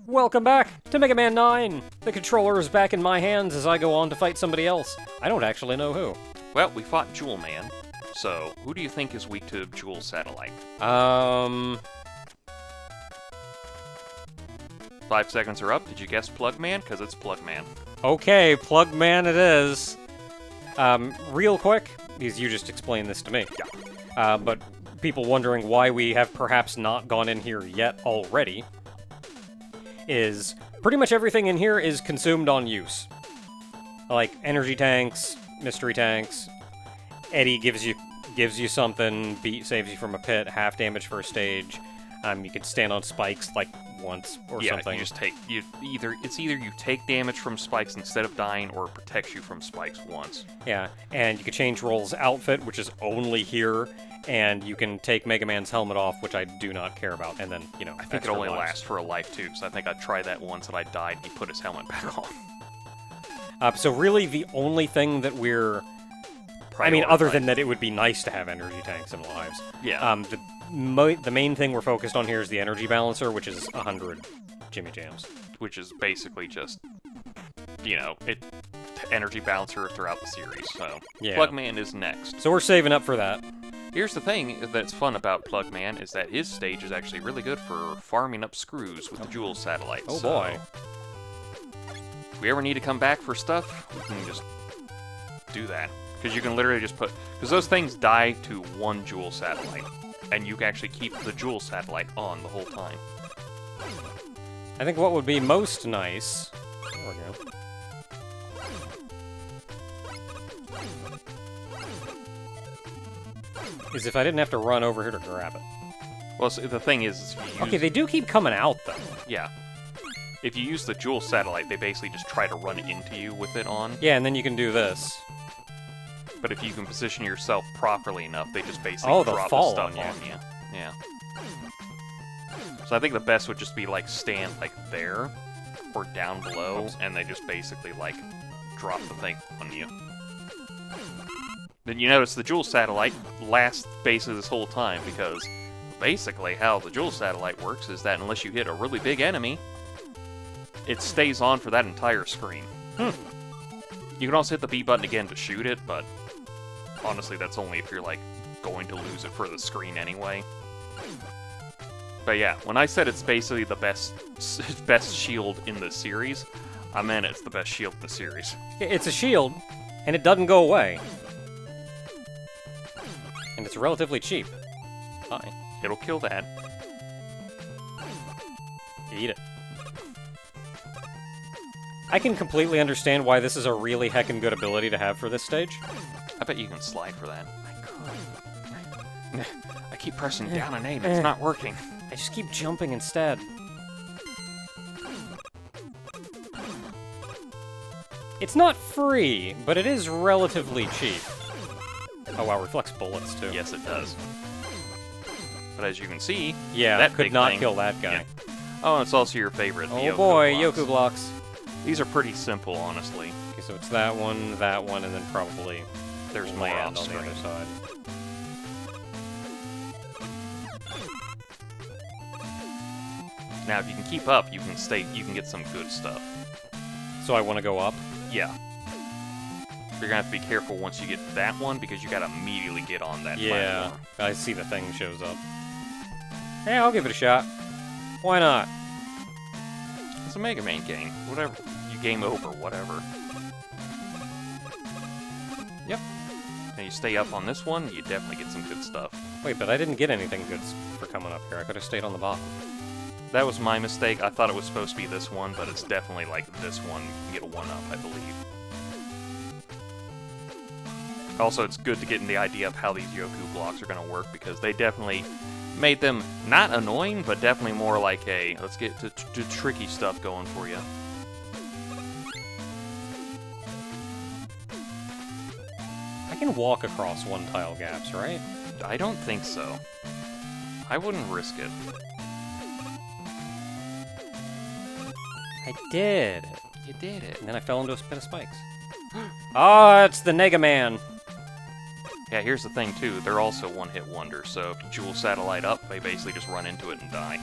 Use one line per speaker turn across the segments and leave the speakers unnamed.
Welcome back to Mega Man 9! The controller is back in my hands as I go on to fight somebody else. I don't actually know who.
Well, we fought Jewel Man, so who do you think is weak to Jewel Satellite? 5 seconds are up. Did you guess Plug Man? Because it's Plug Man.
Okay, Plug Man it is. Real quick, because you just explained this to me.
Yeah.
But people wondering why we have perhaps not gone in here yet already is pretty much everything in here is consumed on use. Like energy tanks, mystery tanks. Eddie gives you something, beat saves you from a pit, half damage for a stage. You can stand on spikes like once or something.
You just take either you take damage from spikes instead of dying, or it protects you from spikes once.
Yeah, and you can change Roll's outfit, which is only here, and you can take Mega Man's helmet off, which I do not care about, and then,
I think it only lasts for a life too, because I think I tried that once and I died and he put his helmet back on.
So really the only thing that we're... I mean, other than that it would be nice to have energy tanks in lives.
Yeah.
The main thing we're focused on here is the energy balancer, which is 100 Jimmy Jams.
Which is basically just, energy balancer throughout the series, so...
Yeah.
Plug Man is next.
So we're saving up for that.
Here's the thing that's fun about Plug Man, is that his stage is actually really good for farming up screws with the Jewel Satellite.
Oh boy.
If we ever need to come back for stuff, we can just do that. Because you can literally just because those things die to one Jewel Satellite. And you can actually keep the Jewel Satellite on the whole time.
I think what would be most nice... There we go. Is if I didn't have to run over here to grab it.
Well, so the thing is if you use...
Okay, they do keep coming out, though.
Yeah. If you use the Jewel Satellite, they basically just try to run into you with it on.
Yeah, and then you can do this.
But if you can position yourself properly enough, they just basically drop the stuff on you. Yeah. So I think the best would just be, stand, there, or down below, and they just basically, drop the thing on you. Then you notice the Jewel Satellite lasts basically this whole time, because basically how the Jewel Satellite works is that unless you hit a really big enemy, it stays on for that entire screen. You can also hit the B button again to shoot it, but honestly that's only if you're, going to lose it for the screen anyway. But yeah, when I said it's basically the best shield in the series, I meant it's the best shield in the series.
It's a shield, and it doesn't go away. And it's relatively cheap. Fine.
It'll kill that.
Eat it. I can completely understand why this is a really heckin' good ability to have for this stage.
I bet you can slide for that.
I could.
I keep pressing down and aim, it's not working.
I just keep jumping instead. It's not free, but it is relatively cheap. Oh wow, reflects bullets too.
Yes, it does. But as you can see,
yeah,
that
could not kill that guy.
Yeah. Oh, and it's also your favorite.
Oh boy, Yoku blocks.
These are pretty simple, honestly.
Okay, so it's that one, and then probably
there's more
land
off
on the
screen.
other side.
Now, if you can keep up, you can get some good stuff.
So I want to go up?
Yeah. You're gonna have to be careful once you get that one, because you gotta immediately get on that platform.
I see the thing shows up. Yeah, I'll give it a shot. Why not?
It's a Mega Man game. Whatever. You game over, whatever. Yep. And you stay up on this one, you definitely get some good stuff.
Wait, but I didn't get anything good for coming up here. I could have stayed on the bottom.
That was my mistake. I thought it was supposed to be this one, but it's definitely this one. You can get a 1-up, I believe. Also, it's good to get in the idea of how these Yoku blocks are going to work, because they definitely made them not annoying, but definitely more like a, let's get to tricky stuff going for you.
I can walk across one-tile gaps, right?
I don't think so. I wouldn't risk it.
I did.
You did it.
And then I fell into a pit of spikes. Ah, it's the Mega Man.
Yeah, here's the thing, too. They're also one-hit wonders, so if you Jewel Satellite up, they basically just run into it and die.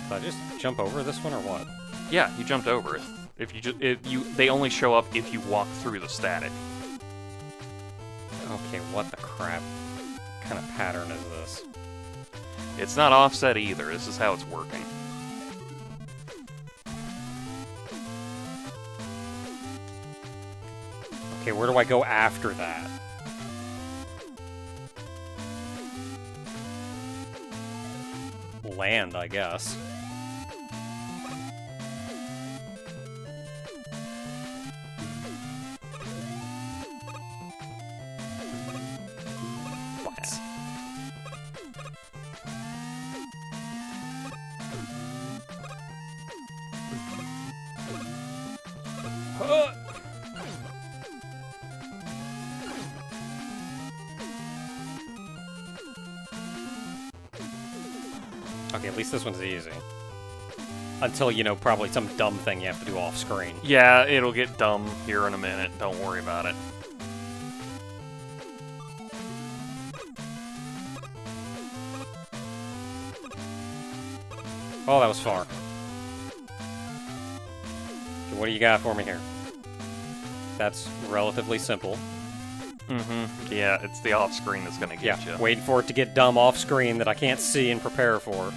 Did I just jump over this one or what?
Yeah, you jumped over it. They only show up if you walk through the static.
Okay, what the crap? What kind of pattern is this?
It's not offset either. This is how it's working.
Okay, where do I go after that? Land, I guess. What? Okay, at least this one's easy. Until, you know, probably some dumb thing you have to do off-screen.
Yeah, it'll get dumb here in a minute. Don't worry about it.
Oh, that was far. Okay, what do you got for me here? That's relatively simple.
Mm-hmm. Yeah, it's the off-screen that's gonna get you.
Waiting for it to get dumb off-screen that I can't see and prepare for.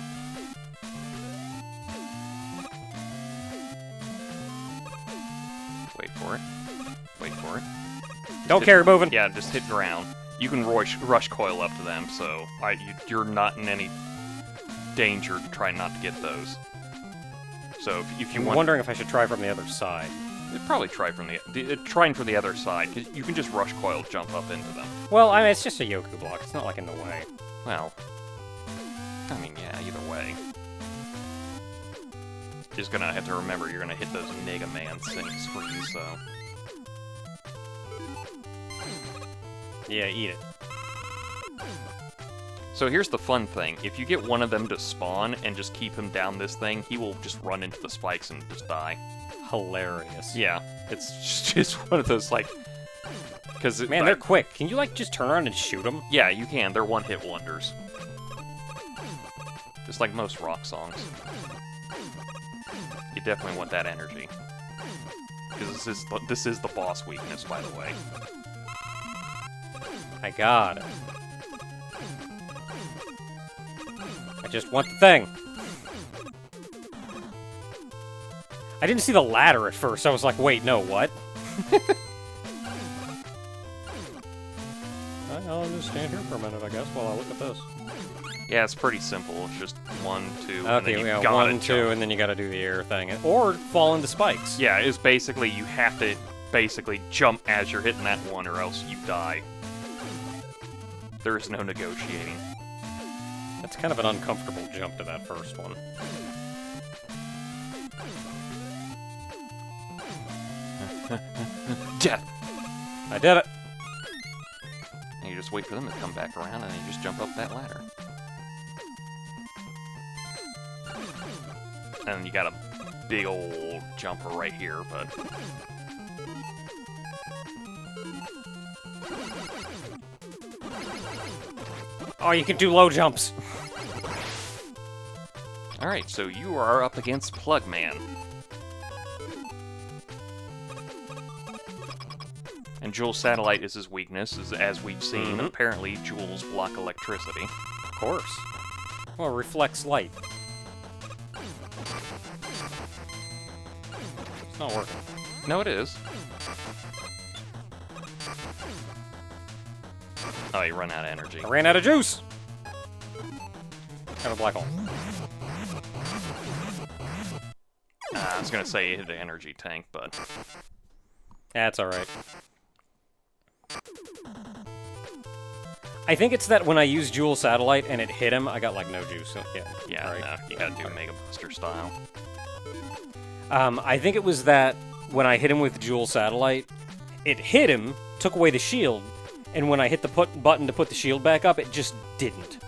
Wait for it. Wait for it.
Don't carry moving.
Yeah, just hit ground. You can rush coil up to them, so you're not in any danger to try not to get those. So if you
I'm
want,
wondering if I should try from the other side.
probably try from trying for the other side, 'cause you can just rush coil jump up into them.
Well, I mean, it's just a Yoku block. It's not like in the way.
Well, I mean, yeah, either way. Just gonna have to remember you're gonna hit those Mega Man screens, so.
Yeah, eat it.
So here's the fun thing. If you get one of them to spawn and just keep him down this thing, he will just run into the spikes and just die.
Hilarious.
Yeah, it's just one of those, like... Cause
Man, they're quick. Can you, like, just turn around and shoot them?
Yeah, you can. They're one-hit wonders. Just like most rock songs. You definitely want that energy. Because this is the boss weakness, by the way.
I got it. I just want the thing. I didn't see the ladder at first. I was like, wait, no, what? I'll just stand here for a minute, I guess, while I look at this.
Yeah, it's pretty simple. It's just 1, 2, and
Okay,
then you
yeah,
gotta
1, 2,
jump.
and then you gotta do the air thing. Or fall into spikes.
Yeah, it's basically you have to basically jump as you're hitting that one or else you die. There is no negotiating.
That's kind of an uncomfortable jump to that first one.
Death!
I did it!
And you just wait for them to come back around and then you just jump up that ladder. And then you got a big old jumper right here, but...
Oh, you can do low jumps!
Alright, so you are up against Plugman. And Joel's satellite is his weakness, as we've seen.
Mhm.
Apparently, Jules block electricity.
Of course. Well, it reflects light. It's not working.
No, it is. Oh, you run out of energy.
I ran out of juice! Have a black hole.
I was gonna say you hit an energy tank, but...
That's alright. I think it's that when I used Jewel Satellite and it hit him, I got, like, no juice. So,
Yeah,
right.
no, you gotta do Mega Buster style.
I think it was that when I hit him with Jewel Satellite, it hit him, took away the shield, and when I hit the button to put the shield back up, it just didn't.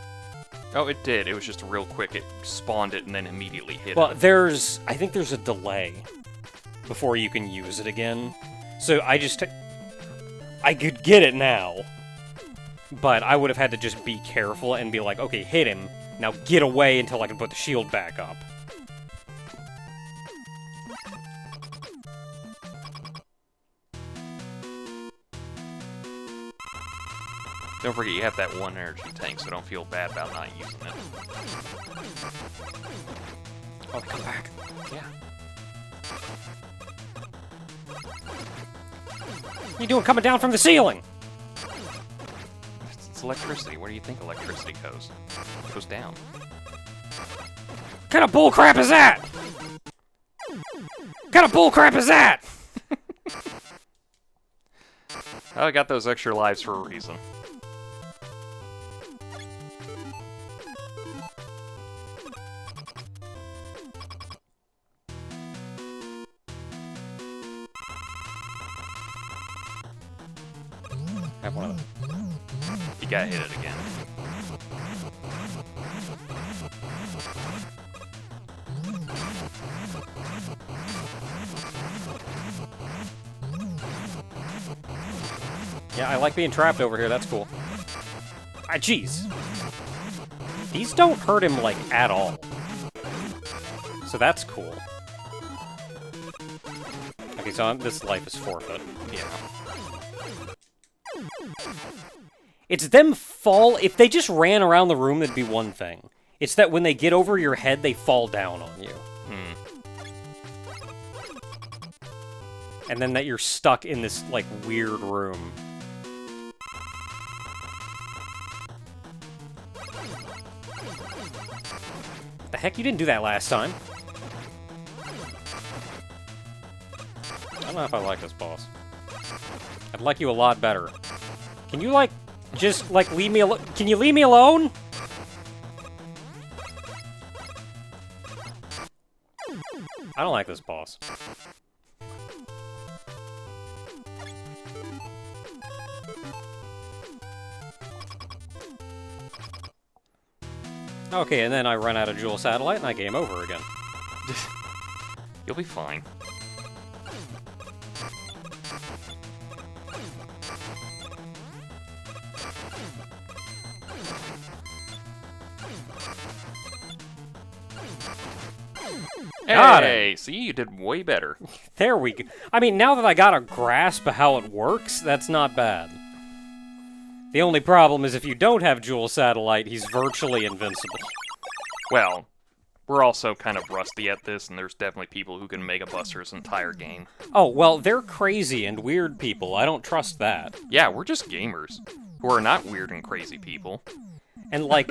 Oh, it did. It was just real quick. It spawned it and then immediately hit
Well,
it.
I think there's a delay before you can use it again. So I could get it now, but I would have had to just be careful and be like, okay, hit him, now get away until I can put the shield back up.
Don't forget you have that one energy tank, so don't feel bad about not using it.
Oh, they come back.
Yeah.
What are you doing coming down from the ceiling?
It's electricity. Where do you think electricity goes? It goes down.
What kind of bullcrap is that? What kind of bullcrap is that?
I got those extra lives for a reason.
Have one of them.
You got hit it again.
Yeah, I like being trapped over here. That's cool. Ah, jeez. These don't hurt him, like, at all. So that's cool. Okay, so this life is forfeit.
Yeah.
It's them fall... If they just ran around the room, that'd be one thing. It's that when they get over your head, they fall down on you. And then that you're stuck in this, like, weird room. What the heck? You didn't do that last time. I don't know if I like this boss. I'd like you a lot better. Can you, like, just, like, leave me alone? Can you leave me alone? I don't like this boss. Okay, and then I run out of Jewel Satellite and I game over again.
You'll be fine.
Got
Hey, see, you did way better.
There we go. I mean, now that I got a grasp of how it works, that's not bad. The only problem is if you don't have Jewel Satellite, he's virtually invincible.
Well, we're also kind of rusty at this, and there's definitely people who can Mega Buster this entire game.
Oh, well, they're crazy and weird people. I don't trust that.
Yeah, we're just gamers who are not weird and crazy people.
And like,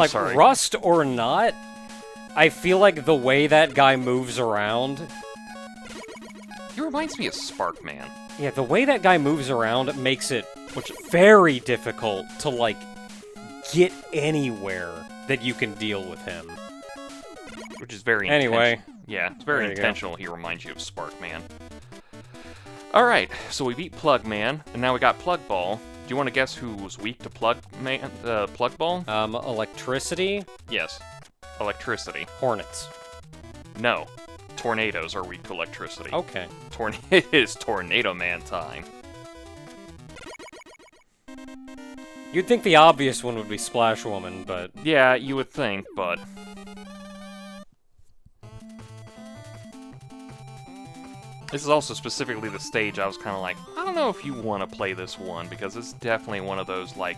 sorry.
Rust or not, I feel like the way that guy moves around...
He reminds me of Sparkman.
Yeah, the way that guy moves around makes it very difficult to, like, get anywhere that you can deal with him.
Which is very
Anyway.
Yeah, it's very
There you go.
intentional. He reminds you of Sparkman. Alright, so we beat Plug Man, and now we got Plug Ball. Do you want to guess who was weak to Plug Ball?
Electricity?
Yes. Electricity.
Hornets.
No. Tornadoes are weak to electricity.
Okay.
It is Tornado Man time.
You'd think the obvious one would be Splash Woman, but...
Yeah, you would think, but... This is also specifically the stage I was kind of like, I don't know if you want to play this one, because it's definitely one of those, like,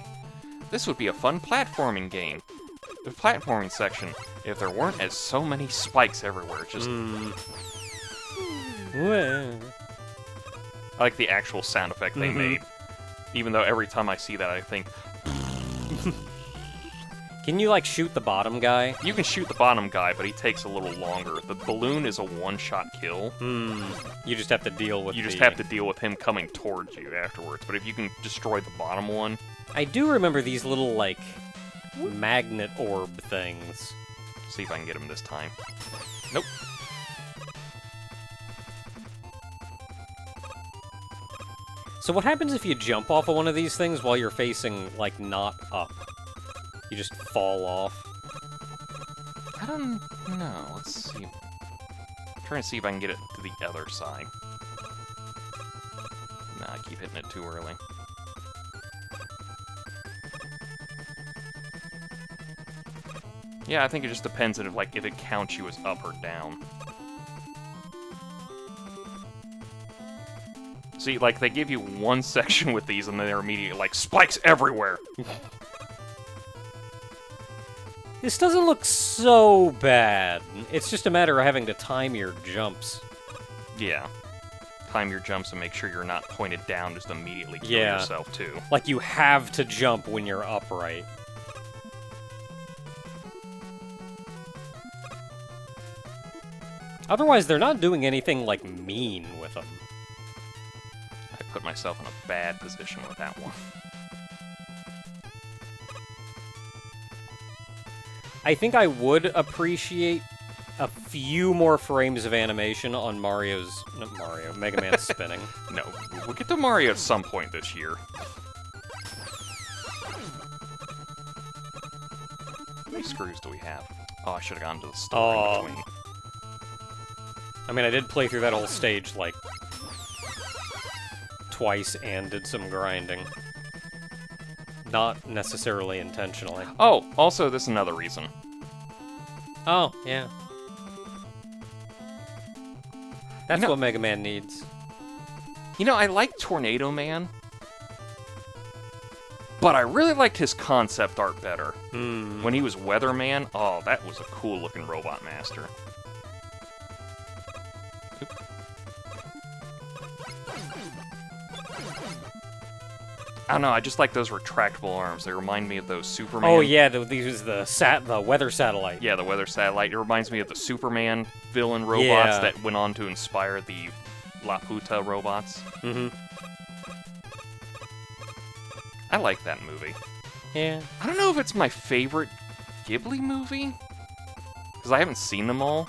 this would be a fun platforming game. The platforming section, if there weren't as so many spikes everywhere, just...
Well.
I like the actual sound effect they made. Even though every time I see that, I think...
Can you, like, shoot the bottom guy?
You can shoot the bottom guy, but he takes a little longer. The balloon is a one-shot kill.
You just have to deal with
You just have to deal with him coming towards you afterwards. But if you can destroy the bottom one...
I do remember these little, like, magnet orb things.
See if I can get him this time. Nope.
So what happens if you jump off of one of these things while you're facing, like, not up? You just fall off?
I don't know. Let's see. I'm trying to see if I can get it to the other side. Nah, I keep hitting it too early. Yeah, I think it just depends on if it counts you as up or down. See, like, they give you one section with these, and then they're immediately like, spikes everywhere!
This doesn't look so bad. It's just a matter of having to time your jumps.
Yeah. Time your jumps and make sure you're not pointed down, just immediately kill
Yeah.
yourself, too.
Like, you have to jump when you're upright. Otherwise, they're not doing anything, like, mean with them.
I put myself in a bad position with that one.
I think I would appreciate a few more frames of animation on Mega Man's spinning.
No, we'll get to Mario at some point this year. How many screws do we have? Oh, I should have gone to the store in between.
I mean, I did play through that whole stage, like, twice and did some grinding. Not necessarily intentionally.
Oh, also, this is another reason.
Oh, yeah. That's
You know-
what Mega Man needs.
You know, I like Tornado Man, but I really liked his concept art better. When he was Weatherman, oh, that was a cool-looking Robot Master. I don't know, I just like those retractable arms. They remind me of those Superman...
Oh, yeah, these the weather satellite.
Yeah, the weather satellite. It reminds me of the Superman villain robots
Yeah.
that went on to inspire the Laputa robots.
Mm-hmm.
I like that movie.
Yeah.
I don't know if it's my favorite Ghibli movie, because I haven't seen them all.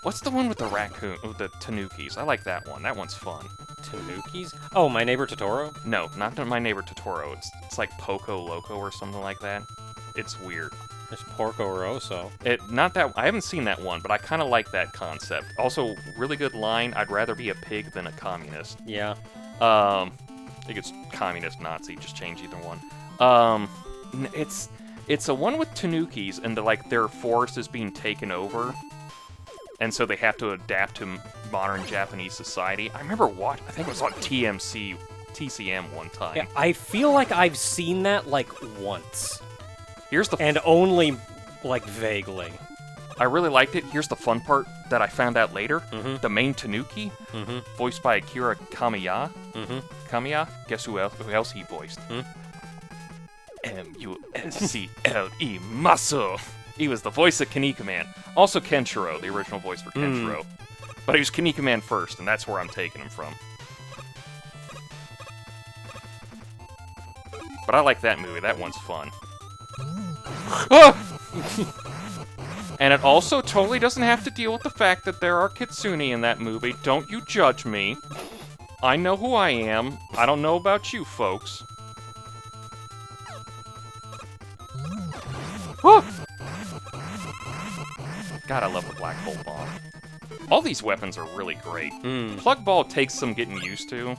What's the one with the raccoon, with the tanukis? I like that one. That one's fun.
Tanukis? Oh, My Neighbor Totoro?
No, not My Neighbor Totoro. It's like Poco Loco or something like that. It's weird.
There's Porco Rosso.
Not that I haven't seen that one, but I kind of like that concept. Also, really good line. I'd rather be a pig than a communist.
Yeah.
I think it's communist, Nazi. Just change either one. It's a one with tanukis, and their forest is being taken over, and so they have to adapt to modern Japanese society. I remember I think it was on TCM one time.
Yeah, I feel like I've seen that, like, once.
Here's the
And only, like, vaguely.
I really liked it. Here's the fun part that I found out later.
Mhm.
The main tanuki, voiced by Akira Kamiya. Kamiya? Guess who else he voiced? M-U-S-C-L-E, Maso. He was the voice of Kinika Man. Also Kenshiro, the original voice for Kenshiro. But he was Kinika Man first, and that's where I'm taking him from. But I like that movie. That one's fun. And it also totally doesn't have to deal with the fact that there are kitsune in that movie. Don't you judge me. I know who I am. I don't know about you folks. God, I love the Black Hole Bomb. All these weapons are really great. Plug Ball takes some getting used to,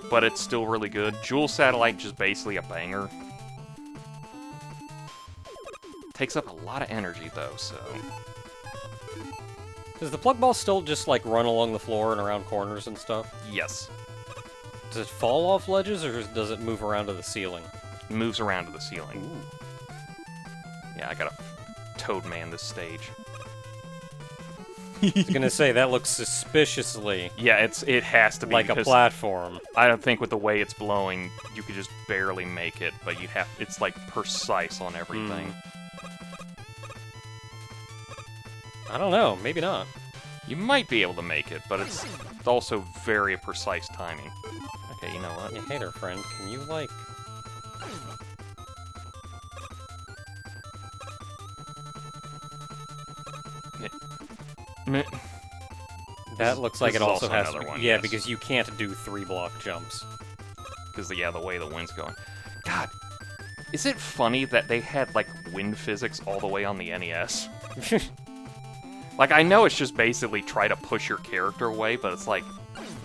but it's still really good. Jewel Satellite, just basically a banger. Takes up a lot of energy, though, so...
Does the plug ball still just, like, run along the floor and around corners and stuff?
Yes.
Does it fall off ledges, or does it move around to the ceiling?
It moves around to the ceiling.
Ooh.
Yeah, I gotta Toad Man this stage.
I was gonna say, that looks suspiciously
Yeah, it has to be,
like a
because
platform.
I don't think with the way it's blowing, you could just barely make it, but it's like precise on everything.
I don't know, maybe not.
You might be able to make it, but it's also very precise timing. Okay, you know what?
Yeah, hey there, friend. Can you, like...
Meh.
That looks like
this
it
is
also
also
has to
another
be...
one,
Yeah,
yes.
because you can't do 3-block jumps.
Because, yeah, the way the wind's going. God, is it funny that they had, like, wind physics all the way on the NES? Like, I know it's just basically try to push your character away, but it's like,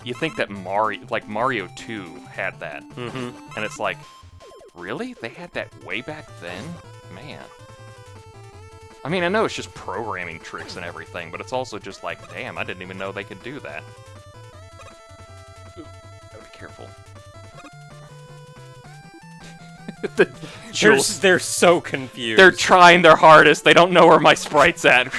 you think that Mario 2 had that. And it's like, really? They had that way back then? Man. I mean, I know it's just programming tricks and everything, but it's also just like, damn, I didn't even know they could do that. Ooh, gotta be careful.
They're so confused.
They're trying their hardest. They don't know where my sprite's at.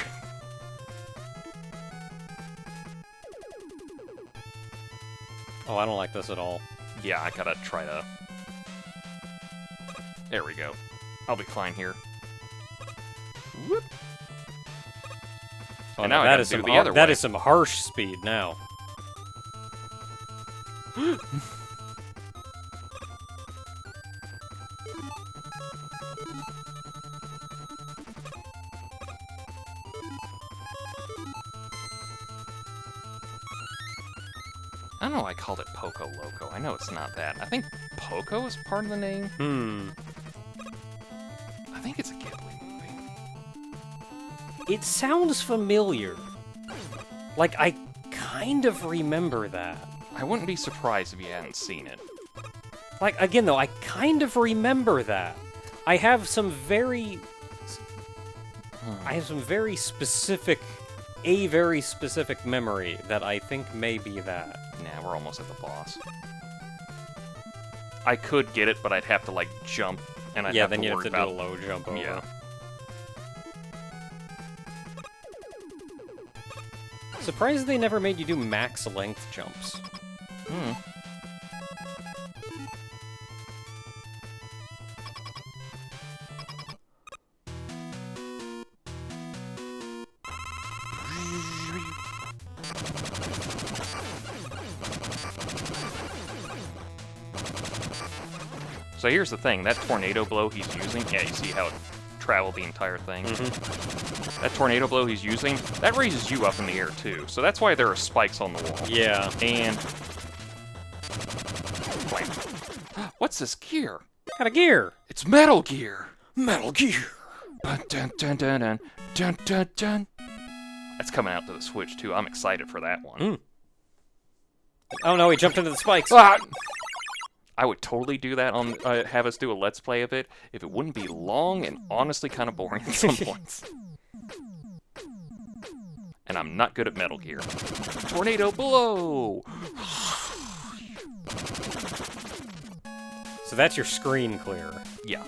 Oh, I don't like this at all.
Yeah, I gotta try to... There we go. I'll be fine here. Whoop.
Oh,
And now I
that
gotta
is
do
some
the other
that
way.
is some harsh speed now.
I don't know why I called it Poco Loco. I know it's not that. I think Poco is part of the name. I think it's a Ghibli movie.
It sounds familiar. Like, I kind of remember that.
I wouldn't be surprised if you hadn't seen it.
Like, again, though, I kind of remember that. I have some very specific, a very specific memory that I think may be that.
Nah, we're almost at the boss. I could get it, but I'd have to, like, jump, and I'd have
then
to
you have
worry
to do
about...
a low jump over.
Yeah.
Surprised they never made you do max length jumps.
Hmm. So here's the thing, that tornado blow he's using, yeah, you see how it traveled the entire thing? That tornado blow he's using, that raises you up in the air too, so that's why there are spikes on the wall.
Yeah.
And... Wait. What's this gear?
Got a gear!
It's Metal Gear!
Metal Gear!
Dun, dun, dun, dun, dun, dun, dun, dun. That's coming out to the Switch too, I'm excited for that one.
Oh no, he jumped into the spikes!
Ah! I would totally do that on have us do a Let's Play of it if it wouldn't be long and honestly kind of boring at some points. And I'm not good at Metal Gear. Tornado blow!
So that's your screen clear.
Yeah.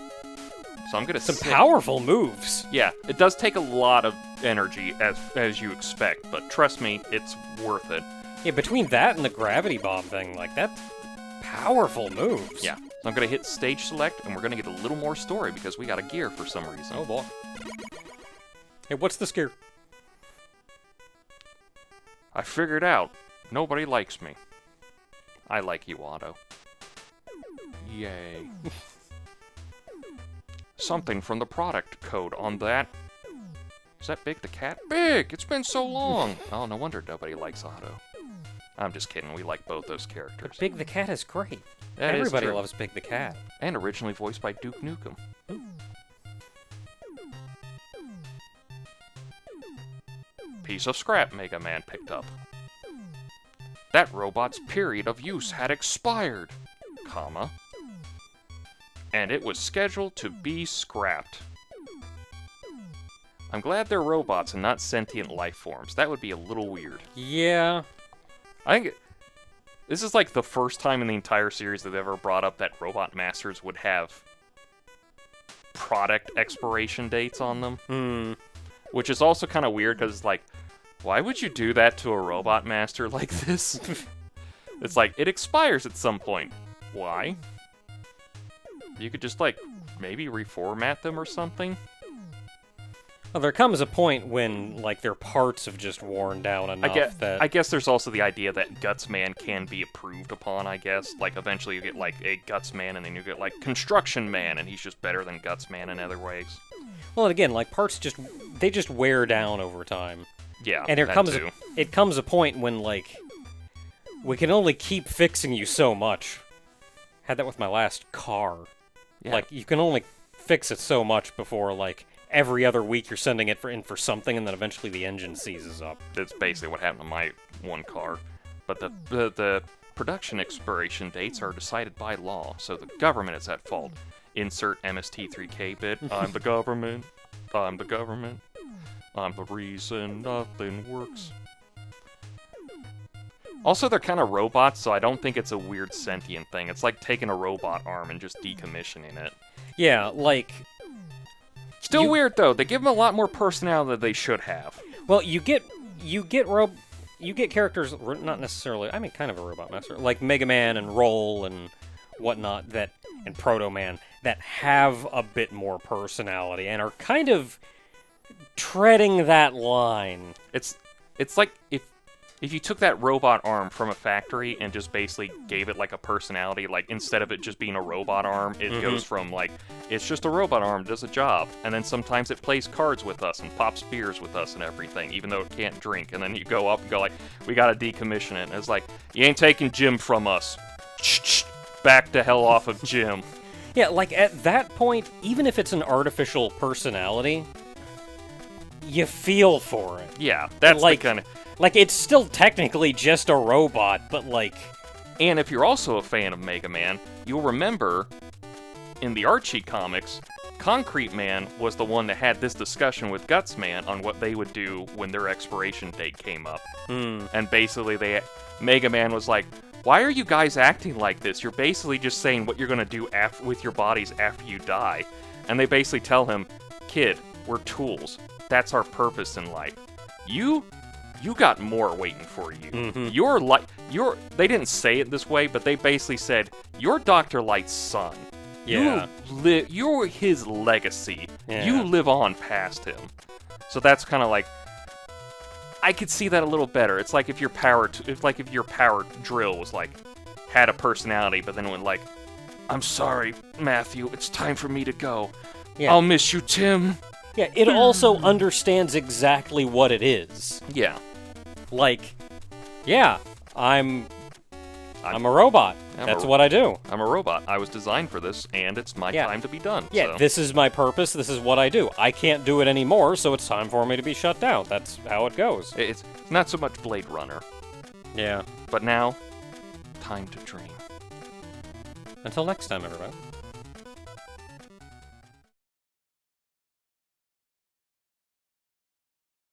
So I'm gonna
Some
sit-
powerful moves.
Yeah, it does take a lot of energy as you expect, but trust me, it's worth it.
Yeah, between that and the gravity bomb thing, like, that's powerful moves.
Yeah. So I'm gonna hit stage select, and we're gonna get a little more story because we got a gear for some reason.
Oh boy. Hey, what's this gear?
I figured out. Nobody likes me. I like you, Otto. Yay. Something from the product code on that. Is that Big the Cat? Big! It's been so long! Oh, no wonder nobody likes Otto. I'm just kidding, we like both those characters.
Big the Cat is great.
That is
Everybody
true.
loves Big the Cat.
And originally voiced by Duke Nukem. Piece of scrap Mega Man picked up. That robot's period of use had expired, comma, and it was scheduled to be scrapped. I'm glad they're robots and not sentient life forms. That would be a little weird.
Yeah.
I think this is like the first time in the entire series that they've ever brought up that Robot Masters would have product expiration dates on them. Which is also kind of weird because it's like, why would you do that to a Robot Master like this? It's like, it expires at some point. Why? You could just like, maybe reformat them or something?
Well, there comes a point when, like, their parts have just worn down enough that...
I guess there's also the idea that Gutsman can be improved upon, I guess. Like, eventually you get, like, a Gutsman, and then you get, like, Construction Man, and he's just better than Gutsman in other ways.
Well, and again, like, parts just... They just wear down over time.
Yeah,
And
that too.
it comes a point when, like, we can only keep fixing you so much. Had that with my last car.
Yeah.
Like, you can only fix it so much before, like... Every other week you're sending it in for something, and then eventually the engine seizes up.
That's basically what happened to my one car. But the production expiration dates are decided by law, so the government is at fault. Insert MST3K bit. I'm the government. I'm the government. I'm the reason nothing works. Also, they're kind of robots, so I don't think it's a weird sentient thing. It's like taking a robot arm and just decommissioning it.
Yeah, like...
Still weird, though. They give them a lot more personality than they should have.
Well, you get characters, not necessarily, I mean, kind of a robot master, like Mega Man and Roll and whatnot, and Proto Man, that have a bit more personality and are kind of treading that line.
It's like if you took that robot arm from a factory and just basically gave it like a personality, like instead of it just being a robot arm, it goes from like, it's just a robot arm, does a job, and then sometimes it plays cards with us and pops beers with us and everything, even though it can't drink, and then you go up and go like, we gotta decommission it, and it's like, you ain't taking Jim from us. Back the hell off of Jim.
Yeah, like at that point, even if it's an artificial personality, you feel for it.
Yeah, that's
like,
the kind of...
Like, it's still technically just a robot, but like...
And if you're also a fan of Mega Man, you'll remember, in the Archie comics, Concrete Man was the one that had this discussion with Guts Man on what they would do when their expiration date came up. And basically, Mega Man was like, why are you guys acting like this? You're basically just saying what you're going to do with your bodies after you die. And they basically tell him, kid, we're tools. That's our purpose in life. You got more waiting for you. They didn't say it this way, but they basically said, you're Dr. Light's son.
Yeah.
You're his legacy.
Yeah.
You live on past him. So that's kind of like, I could see that a little better. It's like if your power drill was like, had a personality, but then went like, I'm sorry, Matthew, it's time for me to go.
Yeah.
I'll miss you, Tim.
Yeah, it also understands exactly what it is.
Yeah.
Like, yeah, I'm a robot. That's what I do.
I'm a robot. I was designed for this, and it's my time to be done.
Yeah,
so.
This is my purpose. This is what I do. I can't do it anymore, so it's time for me to be shut down. That's how it goes.
It's not so much Blade Runner.
Yeah.
But now, time to dream.
Until next time, everybody.